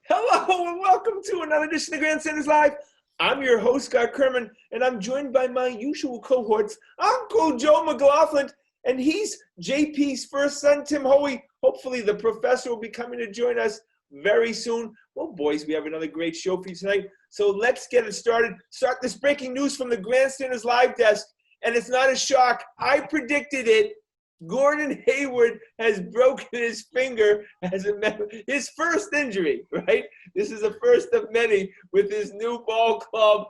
Hello and welcome to another edition of Grandstanders Live. I'm your host, Scott Kerman, and I'm joined by my usual cohorts, Uncle Joe McLaughlin, and he's JP's first son, Tim Hoey. Hopefully the professor will be coming to join us very soon. Well, boys, we have another great show for you tonight, so let's get it started. Start this breaking news from the Grandstanders Live desk, and it's not a shock. I predicted it. Gordon Hayward has broken his finger as his first injury, right? This is the first of many with his new ball club.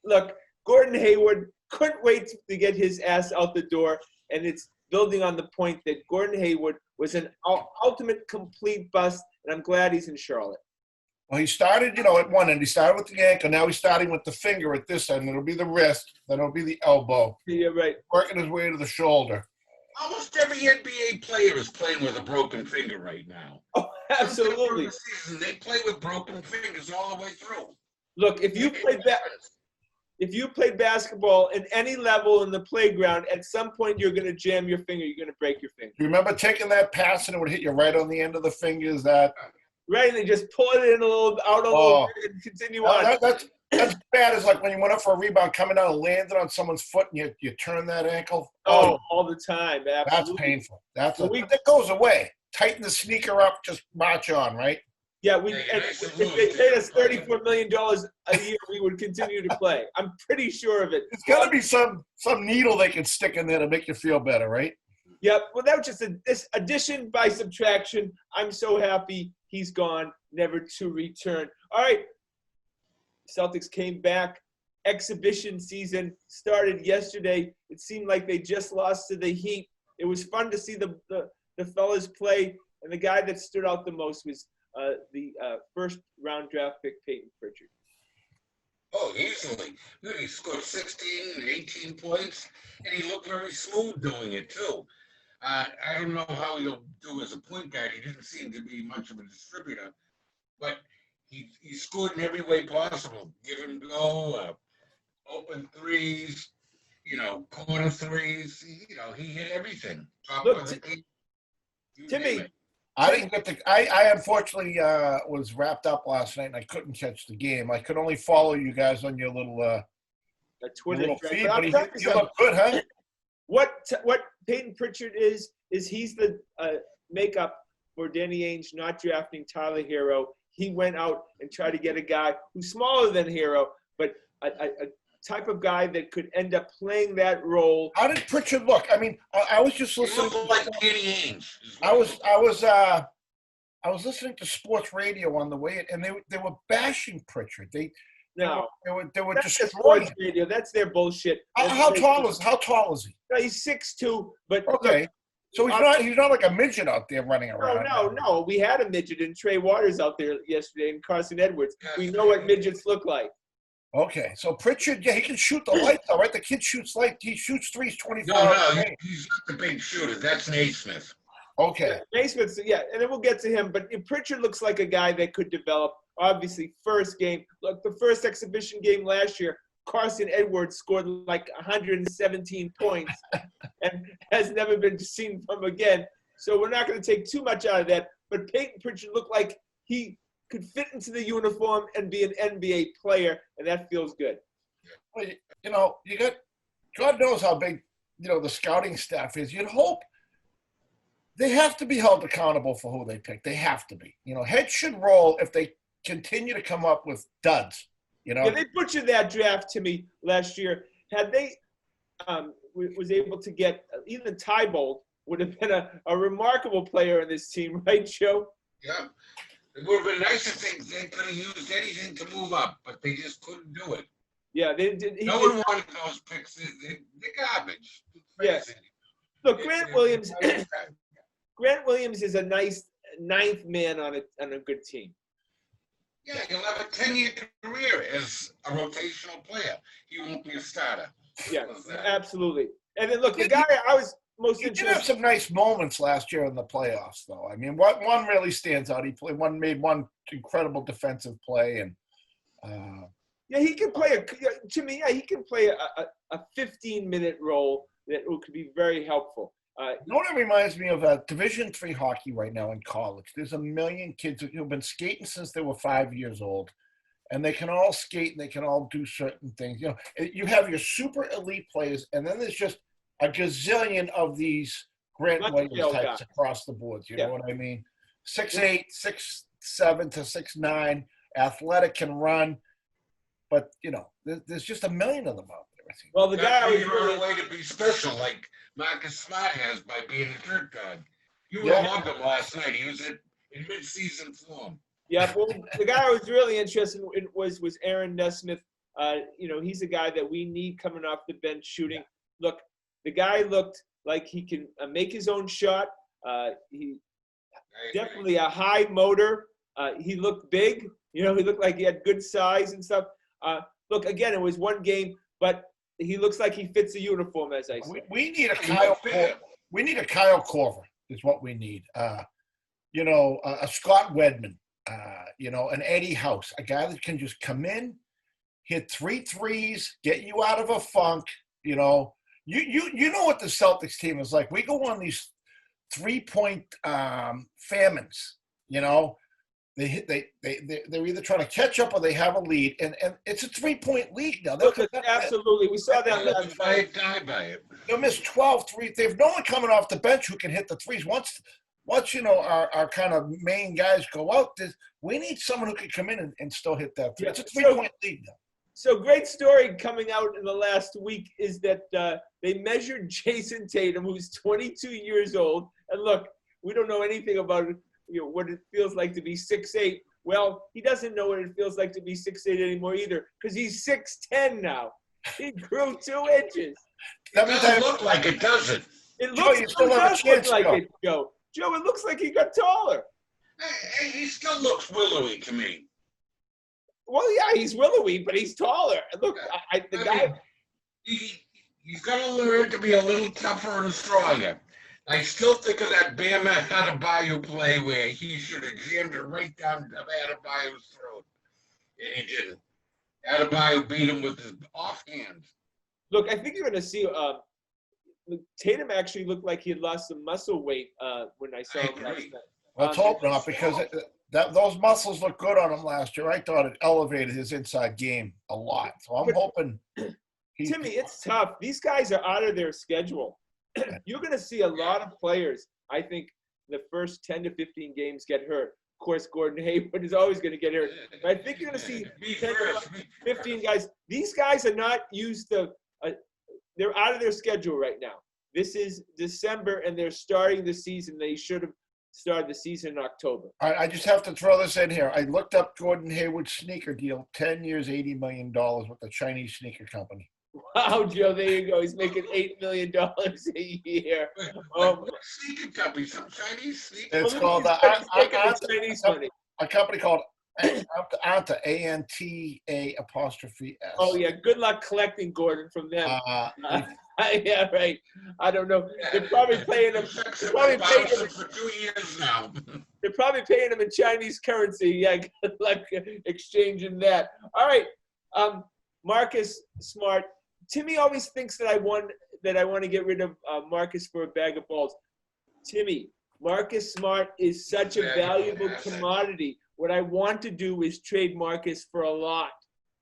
Look, Gordon Hayward couldn't wait to get his ass out the door, and it's building on the point that Gordon Hayward was an ultimate complete bust, and I'm glad he's in Charlotte. Well, he started, at one end. He started with the ankle. Now he's starting with the finger at this end. It'll be the wrist. Then it'll be the elbow. Yeah, right. Working his way to the shoulder. Almost every NBA player is playing with a broken finger right now. Oh, absolutely. The season, they play with broken fingers all the way through. Look, if you played basketball at any level in the playground, at some point you're going to jam your finger. You're going to break your finger. You remember taking that pass and it would hit you right on the end of the fingers? That right, and they just pull it in a little bit and continue on. That's bad. It's like when you went up for a rebound, coming down and landed on someone's foot, and you turn that ankle. Oh, all the time. Absolutely. That's painful. That goes away. Tighten the sneaker up. Just march on, right? Yeah, if they paid us $34 million a year, we would continue to play. I'm pretty sure of it. There's got to be some needle they can stick in there to make you feel better, right? Yeah, well, that was just this addition by subtraction. I'm so happy he's gone, never to return. All right. Celtics came back. Exhibition season started yesterday. It seemed like they just lost to the Heat. It was fun to see the fellas play, and the guy that stood out the most was the first-round draft pick, Peyton Pritchard. Oh, easily. He scored 16, 18 points, and he looked very smooth doing it, too. I don't know how he'll do as a point guard. He didn't seem to be much of a distributor, but he scored in every way possible. Give and go, open threes, corner threes. He hit everything. Look, Timmy, I didn't get I unfortunately was wrapped up last night and I couldn't catch the game. I could only follow you guys on your little Twitter feed. But you look good, huh? What Peyton Pritchard is he's the makeup for Danny Ainge not drafting Tyler Hero. He went out and tried to get a guy who's smaller than Hero, but a type of guy that could end up playing that role. How did Pritchard look? I mean, I was just listening. He looked like Danny Ainge. I was listening to sports radio on the way, and they were bashing Pritchard. They were that's destroying sports radio. That's their bullshit. How tall is he? No, he's 6'2", but okay. So he's not like a midget out there running around. No. We had a midget in Trey Waters out there yesterday and Carson Edwards. We know what midgets look like. Okay, so Pritchard, he can shoot the lights, all right? The kid shoots light. He shoots threes 24 No, he's not the big shooter. That's Nesmith. Okay. Yeah, Nesmith, and then we'll get to him. But Pritchard looks like a guy that could develop. Obviously, first game. Look, the first exhibition game last year, Carson Edwards scored like 117 points and has never been seen from again. So we're not going to take too much out of that. But Peyton Pritchard looked like he could fit into the uniform and be an NBA player, and that feels good. Well, you got God knows how big, the scouting staff is. You'd hope they have to be held accountable for who they pick. They have to be. Heads should roll if they continue to come up with duds. Yeah, they butchered that draft to me last year. Had they was able to get even Tybold would have been a remarkable player in this team, right, Joe? Yeah. It would have been nice if they could have used anything to move up, but they just couldn't do it. Yeah, they did. No one wanted those picks. They're garbage. Yeah. Look, Grant Williams is a nice ninth man on a good team. Yeah, he'll have a 10-year career as a rotational player. He won't be a starter. Yeah, absolutely. And then look, the guy I was most interested. He did have some nice moments last year in the playoffs, though. I mean, one really stands out. He made one incredible defensive play, and yeah, he can play he can play a 15-minute role that could be very helpful. You know what it reminds me of? Division III hockey right now in college. There's a million kids who've been skating since they were 5 years old, and they can all skate and they can all do certain things. You have your super elite players, and then there's just a gazillion of these Grant Williams types across the board. You know what I mean? 6'8", 6'7" to 6'9", athletic, can run, but there's just a million of them out there. I think. Well, the guy was really a way to be special, like Marcus Smart has by being a dirt god. You were among them last night. He was in mid-season form. Yeah, well, the guy I was really interested in was Aaron Nesmith. He's a guy that we need coming off the bench shooting. Yeah. Look, the guy looked like he can make his own shot. He definitely a high motor. He looked big. He looked like he had good size and stuff. Look, again, it was one game, but he looks like he fits a uniform, as I said. We need a Kyle Korver. We need a Kyle Korver is what we need. A Scott Wedman. An Eddie House, a guy that can just come in, hit 3 threes, get you out of a funk. You know what the Celtics team is like. We go on these 3-point famines. They're either trying to catch up or they have a lead, and it's a 3-point league now. Absolutely, we saw that last night. They'll miss 12 threes. They have no one coming off the bench who can hit the threes. Once our kind of main guys go out, we need someone who can come in and still hit that three. It's a 3-point league now. So great story coming out in the last week is that they measured Jason Tatum, who's 22 years old. And look, we don't know anything about what it feels like to be 6'8". Well, he doesn't know what it feels like to be 6'8" anymore either, because he's 6'10" now. He grew 2 inches. It doesn't look like it, does it? It looks like it, Joe. Joe, it looks like he got taller. Hey, he still looks willowy to me. Well, yeah, he's willowy, but he's taller. Look, You've got to learn to be a little tougher and stronger. I still think of that Bama Adebayo play where he should have jammed it right down Adebayo's throat. And he didn't. Adebayo beat him with his offhand. Look, I think you're going to see Tatum actually looked like he had lost some muscle weight when I saw him last night. Let's hope not, because those muscles look good on him last year. I thought it elevated his inside game a lot. So I'm hoping. Timmy, it's tough. These guys are out of their schedule. You're going to see a lot of players, I think, the first 10 to 15 games get hurt. Of course, Gordon Hayward is always going to get hurt. But I think you're going to see 10 to 15 guys. These guys are not used to they're out of their schedule right now. This is December, and they're starting the season. They should have started the season in October. I just have to throw this in here. I looked up Gordon Hayward's sneaker deal, 10 years, $80 million with the Chinese sneaker company. Wow, Joe, there you go. He's making $8 million a year. Sneaker company, some Chinese sneaker. It's called Chinese money. A company called Anta, A-N-T-A''. Oh, yeah. Good luck collecting, Gordon, from them. Yeah, right. I don't know. They're probably paying him. For 2 years now. They're probably paying him in Chinese currency. Yeah, good luck exchanging that. All right. Marcus Smart. Timmy always thinks that I want to get rid of Marcus for a bag of balls. Timmy, Marcus Smart is such a valuable commodity. What I want to do is trade Marcus for a lot.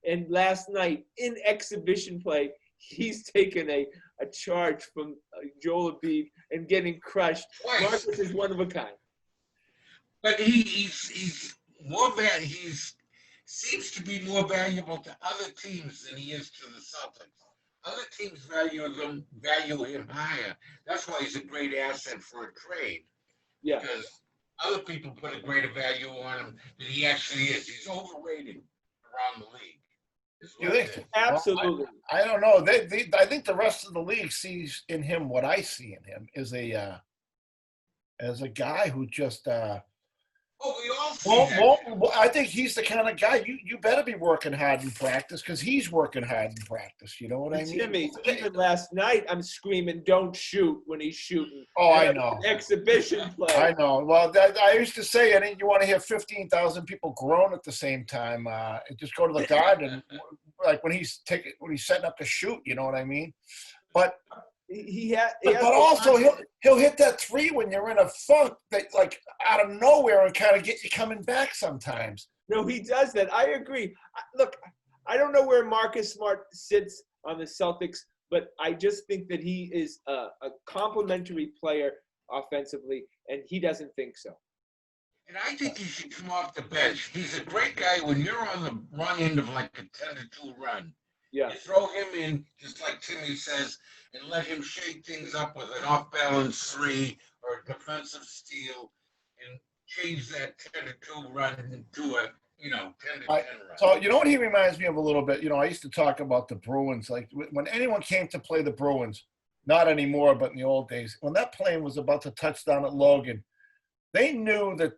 And last night, in exhibition play, he's taken a charge from Joel Embiid and getting crushed. Twice. Marcus is one of a kind. But he's more bad. He's seems to be more valuable to other teams than he is to the Celtics. Other teams value him higher. That's why he's a great asset for a trade. Yeah. Because other people put a greater value on him than he actually is. He's overrated around the league. You think? Absolutely. Well, I don't know. I think the rest of the league sees in him what I see in him is as a guy who just. We all see I think he's the kind of guy you better be working hard in practice because he's working hard in practice. You know what I mean? Timmy, even last night I'm screaming, "Don't shoot!" when he's shooting. Oh, I know. Exhibition play. I know. Well, I used to say, I think you want to hear 15,000 people groan at the same time. Just go to the garden, like when he's setting up to shoot. You know what I mean? But But also he'll hit that three when you're in a funk that like out of nowhere and kind of get you coming back sometimes. No, he does that. I agree. Look, I don't know where Marcus Smart sits on the Celtics, but I just think that he is a complimentary player offensively, and he doesn't think so. And I think he should come off the bench. He's a great guy when you're on the wrong end of like a 10-2 run. Yeah. You throw him in, just like Timmy says, and let him shake things up with an off-balance three or a defensive steal and change that 10-2 run into a, 10-10 run. So, you know what he reminds me of a little bit? I used to talk about the Bruins. Like, when anyone came to play the Bruins, not anymore, but in the old days, when that plane was about to touch down at Logan, they knew that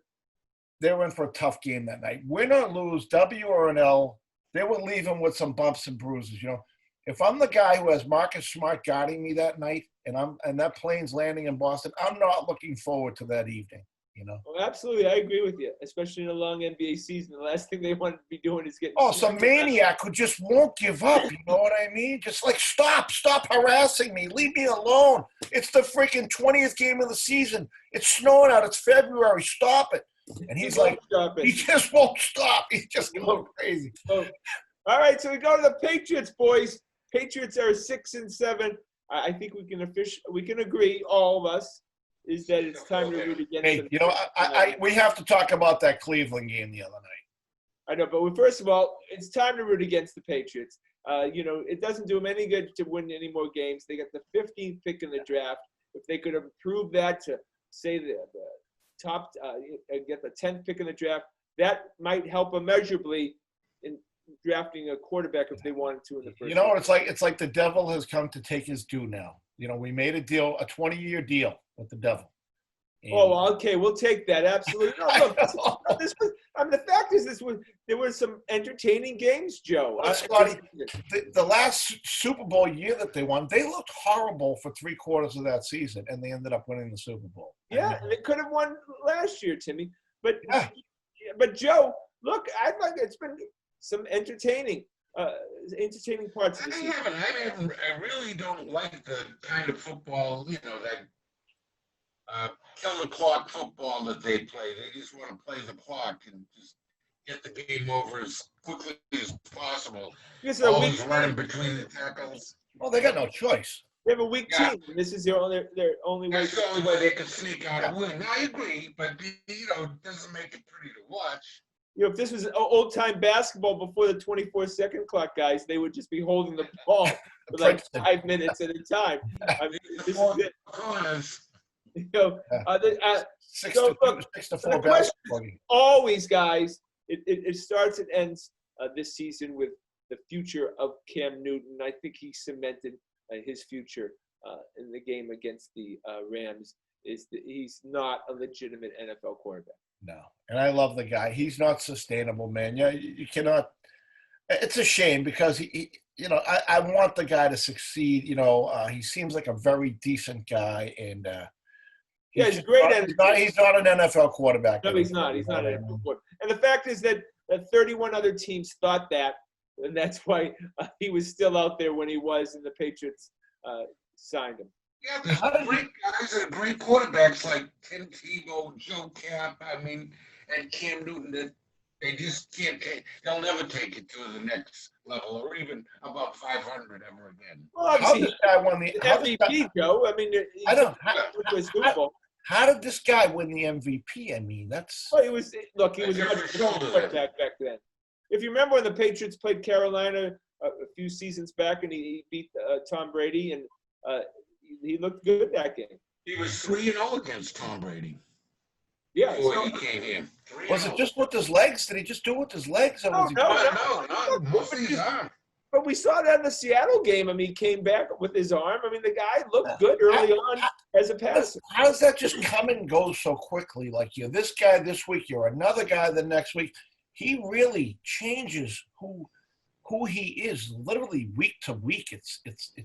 they were in for a tough game that night. Win or lose, W or an L, they would leave him with some bumps and bruises. If I'm the guy who has Marcus Smart guarding me that night, and that plane's landing in Boston, I'm not looking forward to that evening. Well, absolutely, I agree with you. Especially in a long NBA season, the last thing they want to be doing is getting. Oh, some maniac who just won't give up. You know what I mean? Just like stop harassing me, leave me alone. It's the freaking 20th game of the season. It's snowing out. It's February. Stop it. And he's like, he just won't stop. He's just going crazy. All right, so we go to the Patriots, boys. Patriots are 6-7. I think we can agree, all of us, is that it's time to root against them. We have to talk about that Cleveland game the other night. I know, but first of all, it's time to root against the Patriots. It doesn't do them any good to win any more games. They got the 15th pick in the draft. If they could improve that to, say, the top, get the 10th pick in the draft, that might help immeasurably in drafting a quarterback if they wanted to in the first. It's like the devil has come to take his due now. We made a deal, a 20-year deal with the devil. And okay, we'll take that. Absolutely. No, look, the fact is, there were some entertaining games, Joe. Scotty, the last Super Bowl year that they won, they looked horrible for 3/4 of that season, and they ended up winning the Super Bowl. Yeah, and they could have won last year, Timmy. But Joe, look, I think it's been some entertaining parts of the season. I really don't like the kind of football, that kill the clock football that they play. They just want to play the clock and just get the game over as quickly as possible. Always running between the tackles. Well, they got no choice. They have a weak team. This is their only way. That's the only way they can sneak out and win. I agree, but it doesn't make it pretty to watch. If this was old-time basketball before the 24-second clock, guys, they would just be holding the ball for like 5 minutes at a time. I mean, this is it. Six to four basketball. Always, guys, it starts and ends this season with the future of Cam Newton. I think he cemented his future in the game against the Rams. He's not a legitimate NFL quarterback. No, and I love the guy. He's not sustainable, man. Yeah, you cannot. It's a shame because I want the guy to succeed. He seems like a very decent guy, and he's great. He's not an NFL quarterback. No, he's not. He's not an NFL quarterback. And the fact is that 31 other teams thought that, and that's why he was still out there when he was, and the Patriots signed him. Yeah, there's great guys and great quarterbacks like Tim Tebow, Joe Cap, and Cam Newton that they just can't take. They'll never take it to the next level or even above 500 ever again. Well, obviously, this guy won the MVP, Joe. I mean, how did this guy win the MVP? I mean, that's. Well, he was much quarterback back then. If you remember when the Patriots played Carolina a few seasons back and he beat Tom Brady and he looked good that game. He was 3-0 against Tom Brady. Yeah, before he came here. Was it just with his legs? Did he just do it with his legs? No, with his arm. But we saw that in the Seattle game. I mean, he came back with his arm. I mean, the guy looked good early on as a passer. How does that just come and go so quickly? Like, you're this guy this week, you're another guy the next week. He really changes who he is literally week to week. It's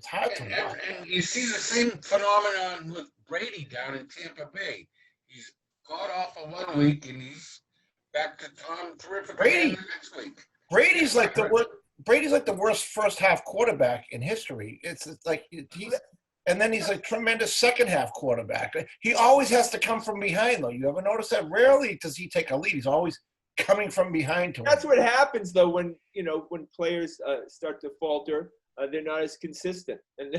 hard to watch. And you see the same phenomenon with Brady down in Tampa Bay. He's got off a 1 week and he's back to Tom terrific Brady next week. Brady's like the worst first half quarterback in history. It's like And then he's a tremendous second-half quarterback. He always has to come from behind, though. You ever notice that? Rarely does he take a lead. He's always coming from behind to him. That's what happens, though, when players start to falter. They're not as consistent, and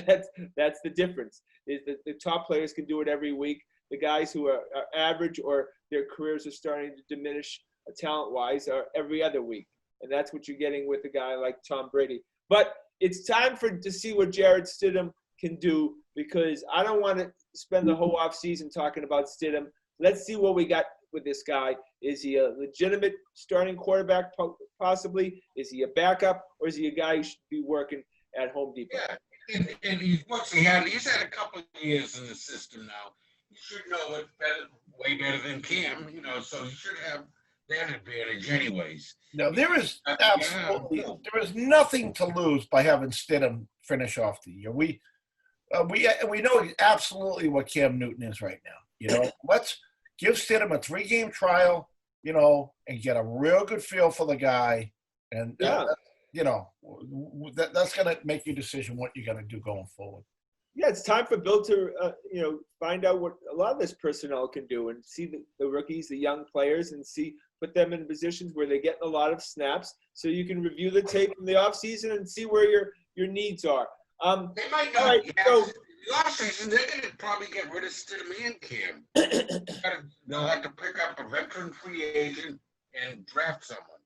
that's the difference. Is that the top players can do it every week. The guys who are average or their careers are starting to diminish talent-wise are every other week, and that's what you're getting with a guy like Tom Brady. But it's time to see what Jarrett Stidham can do, because I don't want to spend the whole offseason talking about Stidham. Let's see what we got with this guy. Is he a legitimate starting quarterback possibly? Is he a backup, or is he a guy who should be working at Home Depot? Yeah, and he's had a couple of years in the system now. You should know it way better than Cam, so you should have that advantage anyways. No, there is nothing to lose by having Stidham finish off the year. We know absolutely what Cam Newton is right now. Let's give Stidham a 3-game trial, and get a real good feel for the guy. And, that's going to make your decision what you're going to do going forward. Yeah, it's time for Bill to, find out what a lot of this personnel can do and see the rookies, the young players, and put them in positions where they're getting a lot of snaps so you can review the tape in the offseason and see where your needs are. They might not. Right, so, the offseason, they're going to probably get rid of Stidham and Cam. They'll have to pick up a veteran free agent and draft someone.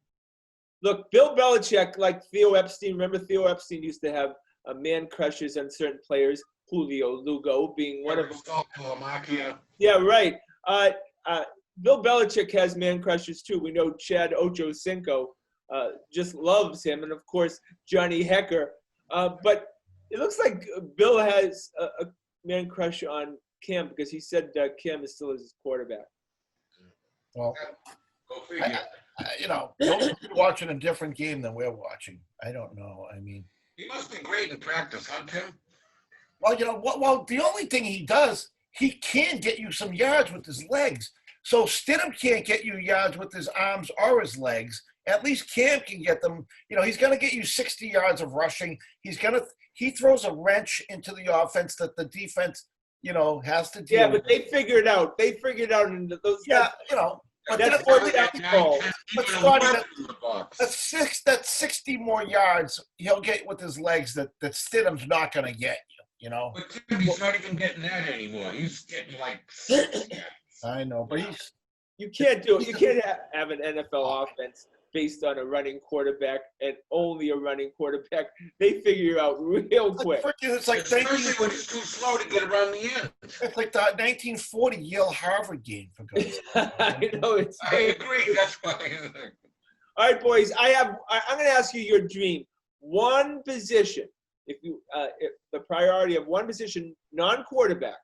Look, Bill Belichick, like Theo Epstein. Remember, Theo Epstein used to have man crushes on certain players. Julio Lugo being one of them. Yeah, right. Bill Belichick has man crushes too. We know Chad Ochocinco just loves him, and of course Johnny Hecker. But it looks like Bill has a man crush on Cam, because he said Cam is still his quarterback. Well, go figure. Bill's watching a different game than we're watching. I don't know. I mean, he must be great in practice, huh, Tim? Well, well, the only thing he does, he can get you some yards with his legs. So Stidham can't get you yards with his arms or his legs. At least Cam can get them. He's going to get you 60 yards of rushing. He throws a wrench into the offense that the defense, has to deal with. Yeah, but they figured out. They figured out into those. Yeah, but that's what that's 60 more yards he'll get with his legs that Stidham's not going to get you. But Tim, he's not even getting that anymore. He's getting like. I know, but you can't do it. You can't have an NFL offense based on a running quarterback and only a running quarterback. They figure out real quick. It's like especially when it's too slow to get around the end. It's like the 1940 Yale-Harvard game, for God's sake. I agree. That's why. All right, boys. I'm going to ask you your dream. One position, if the priority of one position, non-quarterback,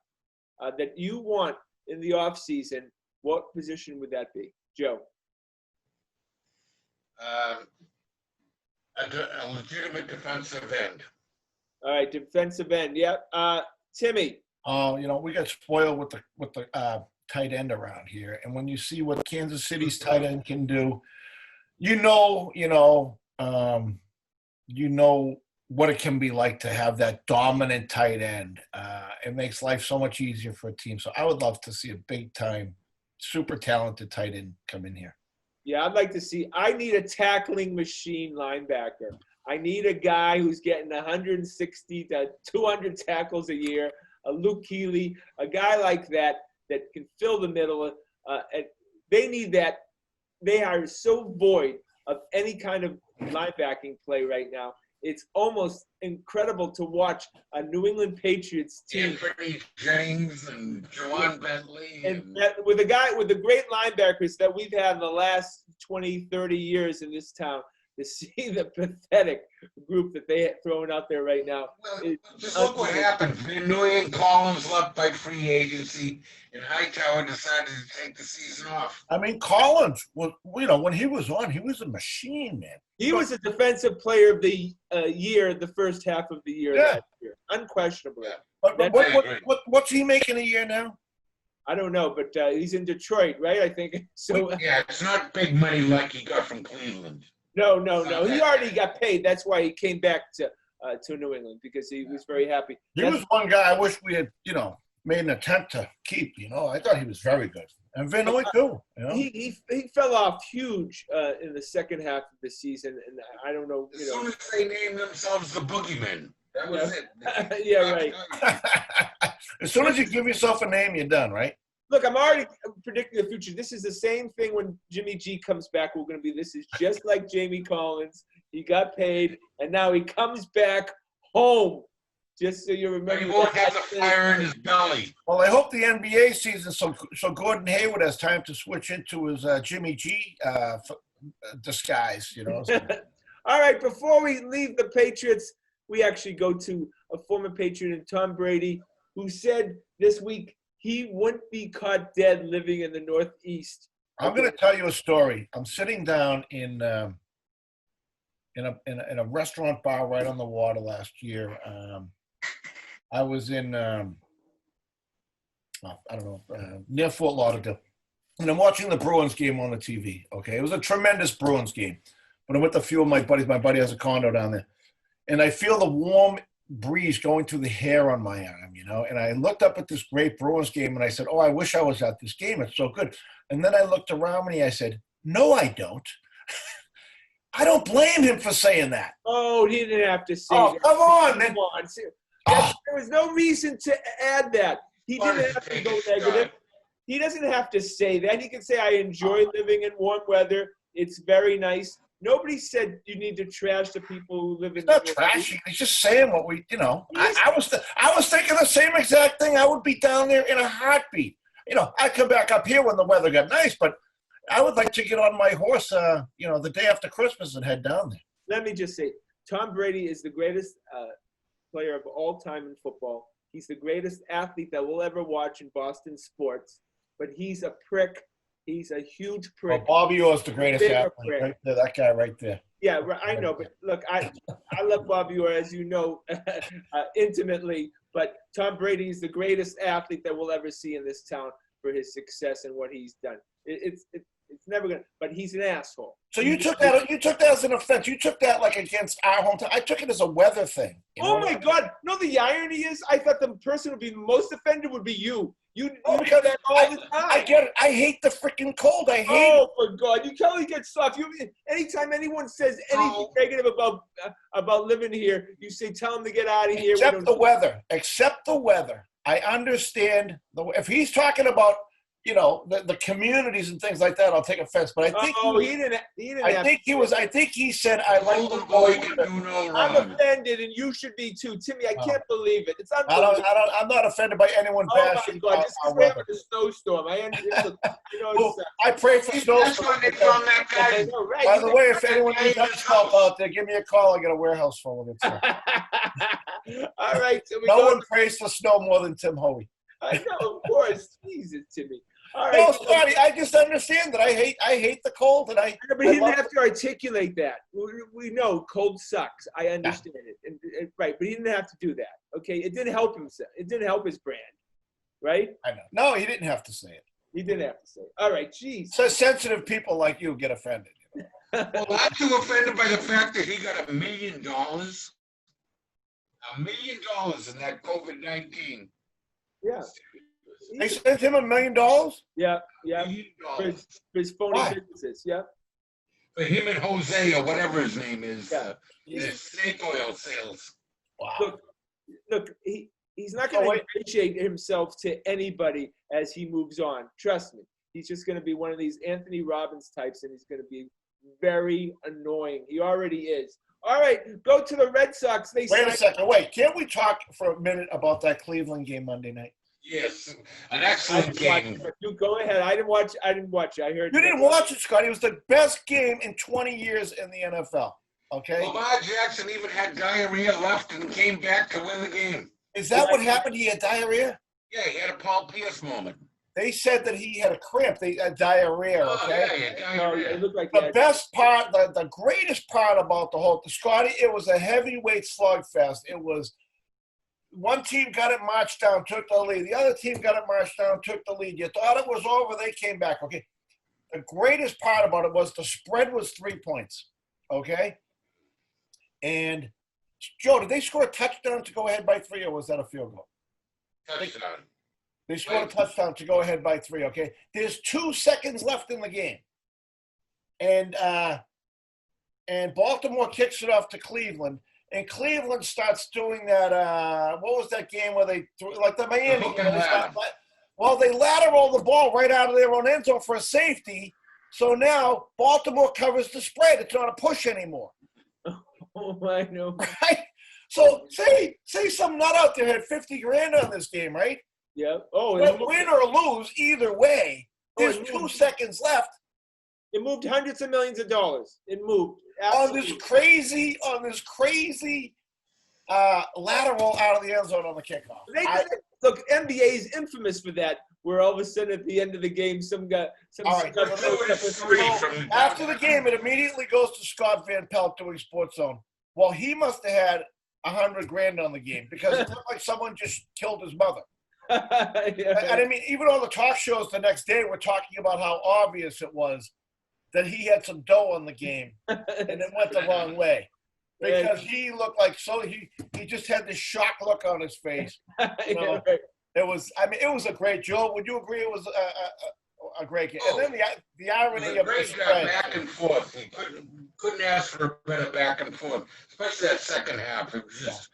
that you want in the offseason, what position would that be, Joe? A legitimate defensive end. All right, defensive end. Yep. Timmy. We got spoiled with the tight end around here, and when you see what Kansas City's tight end can do, what it can be like to have that dominant tight end. It makes life so much easier for a team. So I would love to see a big-time, super talented tight end come in here. Yeah, I'd like to see – I need a tackling machine linebacker. I need a guy who's getting 160 to 200 tackles a year, a Luke Keeley, a guy like that can fill the middle. And they need that. They are so void of any kind of linebacking play right now. It's almost incredible to watch a New England Patriots team. Anthony Jennings and Jawan Bentley. And with the great linebackers that we've had in the last 20, 30 years in this town, to see the pathetic group that they have thrown out there right now. Well, just look what happened. Van Collins left by free agency, and Hightower decided to take the season off. I mean, Collins, when he was on, he was a machine, man. He was a defensive player of the year, the first half of the year last year, unquestionably. Yeah. But what's he making a year now? I don't know, but he's in Detroit, right? I think so. Yeah, it's not big money like he got from Cleveland. No. He already got paid. That's why he came back to to New England because he was very happy. He was one guy I wish we had, made an attempt to keep. I thought he was very good. And Vinoy too. He fell off huge in the second half of the season, and I don't know. As soon as they named themselves the Boogeymen, that was it. Yeah, right. As soon as you give yourself a name, you're done, right? Look, I'm already predicting the future. This is the same thing when Jimmy G comes back. We're going to be, this is just like Jamie Collins. He got paid, and now he comes back home. Just so you remember. He won't have the fire in his belly. Well, I hope the NBA season so Gordon Hayward has time to switch into his Jimmy G disguise, All right, before we leave the Patriots, we actually go to a former Patriot, and Tom Brady, who said this week he wouldn't be caught dead living in the Northeast. I'm going to tell you a story. I'm sitting down in a restaurant bar right on the water last year. I was in, near Fort Lauderdale, and I'm watching the Bruins game on the TV. Okay, it was a tremendous Bruins game, but I'm with a few of my buddies. My buddy has a condo down there, and I feel the warm breeze going through the hair on my arm, and I looked up at this great Bruins game, and I said, oh, I wish I was at this game. It's so good. And then I looked around me, I said, no, I don't. I don't blame him for saying that. Oh, he didn't have to say that. Come on. Oh. There was no reason to add that. He didn't have to go negative. He doesn't have to say that. He can say, I enjoy living in warm weather. It's very nice. Nobody said you need to trash the people who live in. It's not trashing. He's just saying what we, I was thinking the same exact thing. I would be down there in a heartbeat. I'd come back up here when the weather got nice, but I would like to get on my horse, the day after Christmas and head down there. Let me just say, Tom Brady is the greatest player of all time in football. He's the greatest athlete that we'll ever watch in Boston sports, but he's a prick. He's a huge prick. Well, Bobby Orr's the greatest athlete right there. That guy right there. Yeah, I know. But look, I love Bobby Orr, as you know, intimately. But Tom Brady is the greatest athlete that we'll ever see in this town for his success and what he's done. It's never gonna. But he's an asshole. So you took that. You took that as an offense. You took that like against our hometown. I took it as a weather thing. Oh my God! No, the irony is, I thought the person who'd be most offended would be you. You do that all the time. I get it. I hate the freaking cold. I hate it. Oh, for God. You totally get soft. Anytime anyone says anything negative about living here, you say, tell them to get out of here. Except the weather. Except the weather. I understand. If he's talking about, the communities and things like that, I'll take offense. But I think he didn't. I think he said, I like the boy can do no wrong. I'm offended, and you should be too, Timmy. I can't believe it. It's unbelievable. I'm not offended by anyone bashing. Oh my God! Just because we're having a snowstorm, I understand. I pray for snowstorm. That's what that guy. Right. By the way, if anyone needs help out there, give me a call. I got a warehouse full of it. So. All right. So no one prays for snow more than Tim Hoey. I know, of course. Jesus, Timmy. All right. No, Scotty, I just understand that. I hate the cold, and But he didn't have to articulate that. We know cold sucks. I understand it, and right. But he didn't have to do that. Okay, it didn't help him. It didn't help his brand, right? I know. No, he didn't have to say it. He didn't have to say it. All right, geez. So sensitive people like you get offended. Well, I'm too offended by the fact that he got $1 million. $1 million in that COVID-19. Yeah. They sent him $1 million? Yeah. $1 million. For his phony businesses, yeah. For him and Jose, or whatever his name is, Yeah. his snake oil sales. Wow. Look, he's not going to ingratiate himself to anybody as he moves on. Trust me. He's just going to be one of these Anthony Robbins types, and he's going to be very annoying. He already is. All right, go to the Red Sox. Wait a second. Wait, can't we talk for a minute about that Cleveland game Monday night? Yes, an excellent game. You go ahead. I didn't watch it. I heard you didn't watch it, Scott. It was the best game in 20 years in the NFL. Okay. Lamar Jackson even had diarrhea left and came back to win the game. Is that what happened? He had diarrhea? Yeah, he had a Paul Pierce moment. They said that he had a cramp. They had diarrhea. Okay. Oh, yeah, diarrhea. It looked like the best part, the greatest part about the Scotty, it was a heavyweight slugfest. It was. One team got it marched down, took the lead. The other team got it marched down, took the lead. You thought it was over, they came back. Okay. The greatest part about it was the spread was 3 points. Okay. And Joe, did they score a touchdown to go ahead by 3, or was that a field goal? Touchdown. They scored a touchdown to go ahead by 3, okay? There's 2 seconds left in the game. And Baltimore kicks it off to Cleveland. And Cleveland starts doing that, what was that game where they threw, like the Miami game? They lateral the ball right out of their own end zone for a safety. So now Baltimore covers the spread. It's not a push anymore. Oh, I know. Right? So say some nut out there had $50,000 on this game, right? Yeah. Oh, win or lose, either way, there's 2 seconds left. It moved hundreds of millions of dollars. It moved. Absolutely. On this crazy lateral out of the end zone on the kickoff. Look, NBA is infamous for that, where all of a sudden at the end of the game, After the game, it immediately goes to Scott Van Pelt doing Sports Zone. Well, he must have had $100,000 on the game because it looked like someone just killed his mother. Yeah. And I mean, even on the talk shows the next day, we're talking about how obvious it was that he had some dough on the game, and it went the wrong way because he looked like he just had this shock look on his face. You know? Right. It was a great Joe. Would you agree it was a great game? And then the irony of the spread. Back and forth. He couldn't ask for a better back and forth, especially that second half. It was just,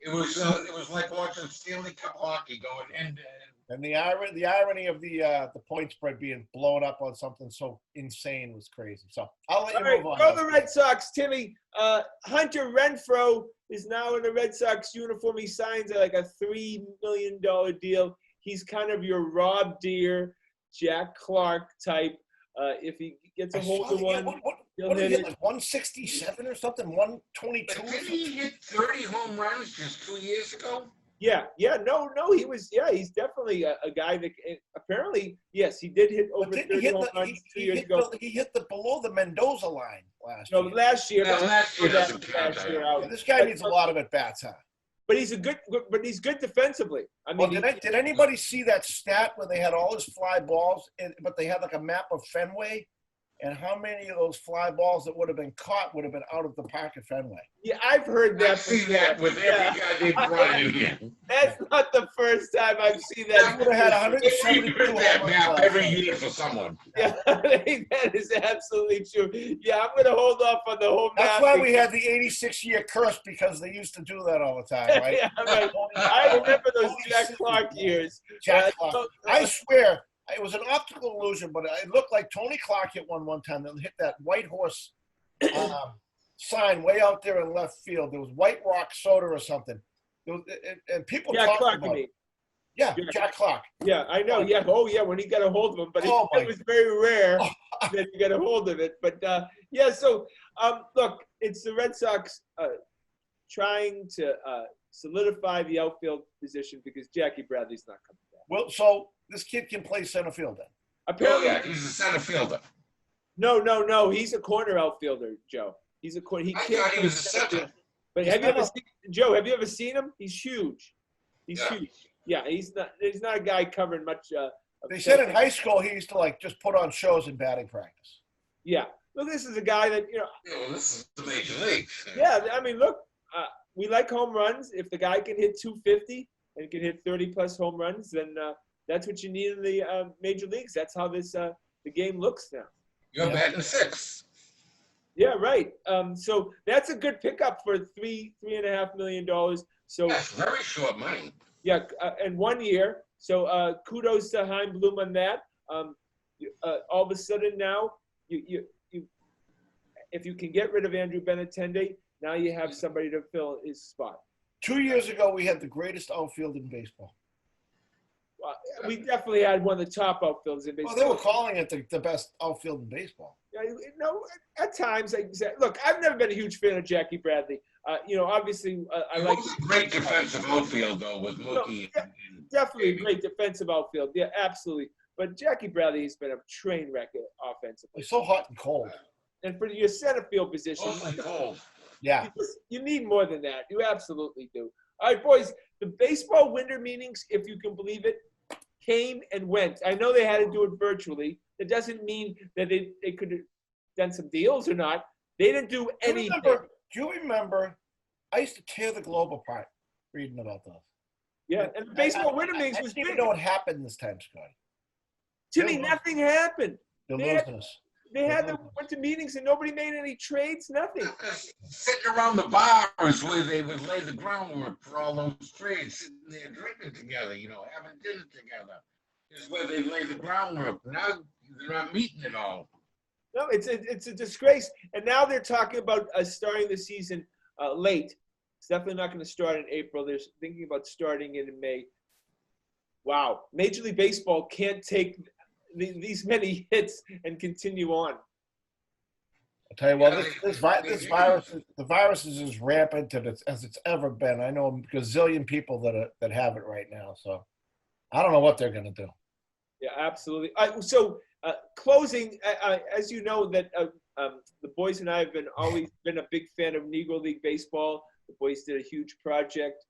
it was like watching Stanley Cup hockey going end to end. And the irony of the point spread being blown up on something so insane was crazy. So I'll let you move on. Go the Red Sox, Timmy. Hunter Renfroe is now in the Red Sox uniform. He signs like a $3 million deal. He's kind of your Rob Deere, Jack Clark type. If he gets a hold of one, what did he hit, like 167 or something? 122? Did he hit 30 home runs just 2 years ago? Yeah, no, he was, he's definitely a guy that apparently, yes, he did hit over 30 home runs 2 years ago. He hit the below the Mendoza line last year. Last year. Yeah, last year doesn't count. This guy needs a lot of at-bats, huh? But he's good defensively. I mean, did anybody see that stat where they had all his fly balls, but they had like a map of Fenway? And how many of those fly balls that would have been caught would have been out of the park at Fenway? Yeah, I've heard that. I've seen that with every guy they brought in here. That's not the first time I've seen that. I would have had 172 that map every year for someone. Yeah, that is absolutely true. Yeah, I'm going to hold off on the whole map. That's why we had the 86-year curse, because they used to do that all the time, right? Yeah, right. I remember those Jack Clark years. Jack Clark. I swear, it was an optical illusion, but it looked like Tony Clark hit one time that hit that White Horse sign way out there in left field. There was White Rock Soda or something. And people Jack talked Clark, about it. Yeah, Jack Clark. Yeah, I know. Yeah. Oh, yeah, when he got a hold of him. But it was very rare that he got a hold of it. But, so, look, it's the Red Sox trying to solidify the outfield position because Jackie Bradley's not coming back. Well, so this kid can play center field then? Apparently, he's a center fielder. No. He's a corner outfielder, Joe. He's a corner. I thought he was a center. But have you ever seen him? He's huge. He's huge. Yeah, he's not a guy covering much. They said in high school he used to just put on shows in batting practice. Yeah. Look, this is a guy that this is the major leagues. Yeah, I mean, look, we like home runs. If the guy can hit 250 and can hit 30+ home runs, then that's what you need in the major leagues. That's how the game looks now. You're batting 6. Yeah, right. So that's a good pickup for $3.5 million. So that's very short money. Yeah, and 1 year. So kudos to Chaim Bloom on that. All of a sudden now, you if you can get rid of Andrew Benintendi, now you have somebody to fill his spot. 2 years ago, we had the greatest outfield in baseball. Well, we definitely had one of the top outfielders in baseball. Well, they were calling it the best outfield in baseball. Yeah, at times, look, I've never been a huge fan of Jackie Bradley. Obviously, I like. He was a great defensive outfield, though, with Mookie. Definitely a great defensive outfield. Yeah, absolutely. But Jackie Bradley has been a train wreck offensively. He's so hot and cold. And for your center field position, cold. Yeah. You need more than that. You absolutely do. All right, boys, the baseball winter meetings, if you can believe it, came and went. I know they had to do it virtually. That doesn't mean that they could have done some deals or not. They didn't do anything. Do you remember I used to tear the globe apart reading about those. Yeah, and the baseball winter meetings I was didn't big. even know what happened this time, Scotty. Timmy, nothing happened. They're They had- losing us. They had them went to meetings and nobody made any trades, nothing. Sitting around the bars where they would lay the groundwork for all those trades, sitting there drinking together, having dinner together, is where they lay the groundwork. Now they're not meeting at all. No, it's a disgrace. And now they're talking about starting the season late. It's definitely not going to start in April. They're thinking about starting it in May. Wow. Major League Baseball can't take these many hits and continue on. I'll tell you what, this virus, the virus is as rampant as it's ever been. I know a gazillion people that have it right now. So I don't know what they're going to do. Yeah, absolutely. So closing, as you know, that the boys and I have always been a big fan of Negro League Baseball. The boys did a huge project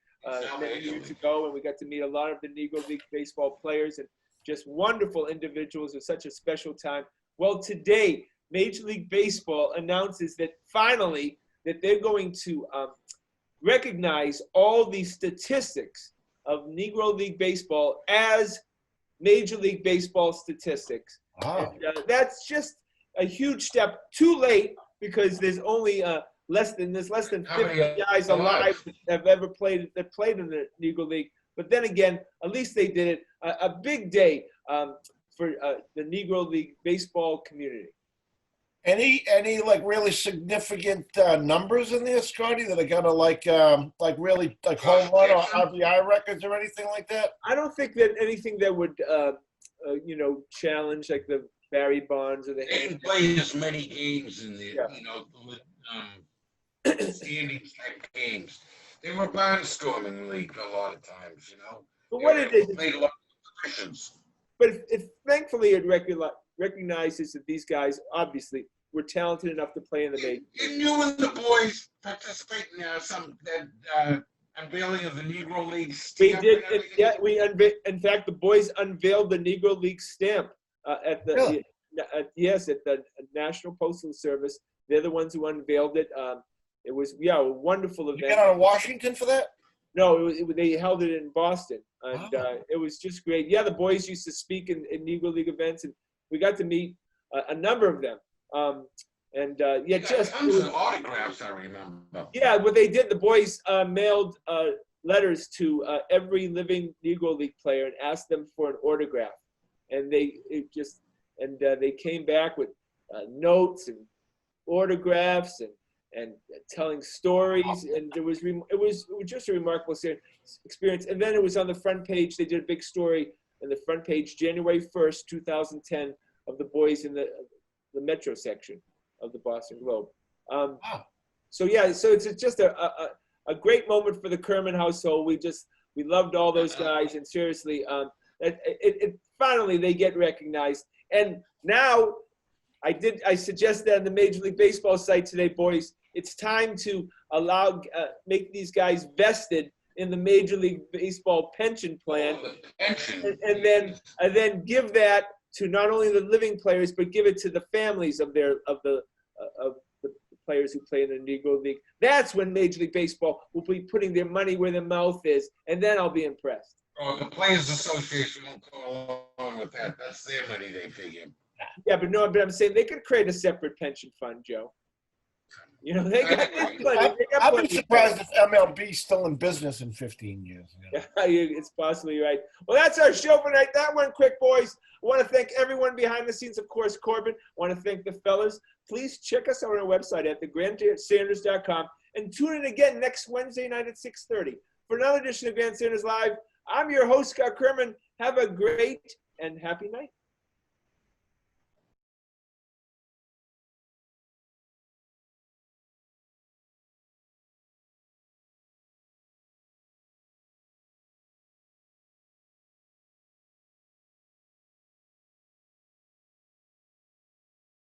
many years ago, and we got to meet a lot of the Negro League Baseball players and just wonderful individuals. It was such a special time. Well, today, Major League Baseball announces that finally that they're going to recognize all the statistics of Negro League Baseball as Major League Baseball statistics. Wow. And, that's just a huge step. Too late because there's only less than 50 guys alive that have ever played in the Negro League. But then again, at least they did it. A big day for the Negro League baseball community. Any like really significant numbers in there, Scotty, that are gonna like really like home run or RBI records or anything like that? I don't think that anything that would challenge like the Barry Bonds or the. They didn't play as many games in the standings type games. They were barnstorming league a lot of times, But what it is, played a lot of positions. but thankfully it recognizes that these guys obviously were talented enough to play in the majors. You knew when the boys participate in unveiling of the Negro League stamp. We did. In fact, the boys unveiled the Negro League stamp at the National Postal Service. They're the ones who unveiled it. It was a wonderful event. You get out of Washington for that? No, they held it in Boston, and it was just great. Yeah, the boys used to speak in Negro League events, and we got to meet a number of them. Tons of autographs, I remember. Yeah, what they did, the boys mailed letters to every living Negro League player and asked them for an autograph, and they came back with notes and autographs and telling stories, and it was just a remarkable experience. And then it was on the front page. They did a big story on the front page, January 1st, 2010, of the boys in the Metro section of the Boston Globe. So it's just a great moment for the Kerman household. We loved all those guys, and seriously, finally they get recognized. And now I suggested on the Major League Baseball site today, boys, it's time to make these guys vested in the Major League Baseball pension plan, and then give that to not only the living players, but give it to the families of the players who play in the Negro League. That's when Major League Baseball will be putting their money where their mouth is, and then I'll be impressed. Oh, the Players Association won't go along with that. That's their money, they figure. Yeah, but I'm saying they could create a separate pension fund, Joe. They got plenty. I'd be surprised if MLB's still in business in 15 years. Yeah, it's possibly right. Well, that's our show for tonight. That went quick, boys. I want to thank everyone behind the scenes, of course, Corbin. I want to thank the fellas. Please check us out on our website at thegrandstanders.com and tune in again next Wednesday night at 6:30 for another edition of Grandstanders Live. I'm your host, Scott Kerman. Have a great and happy night.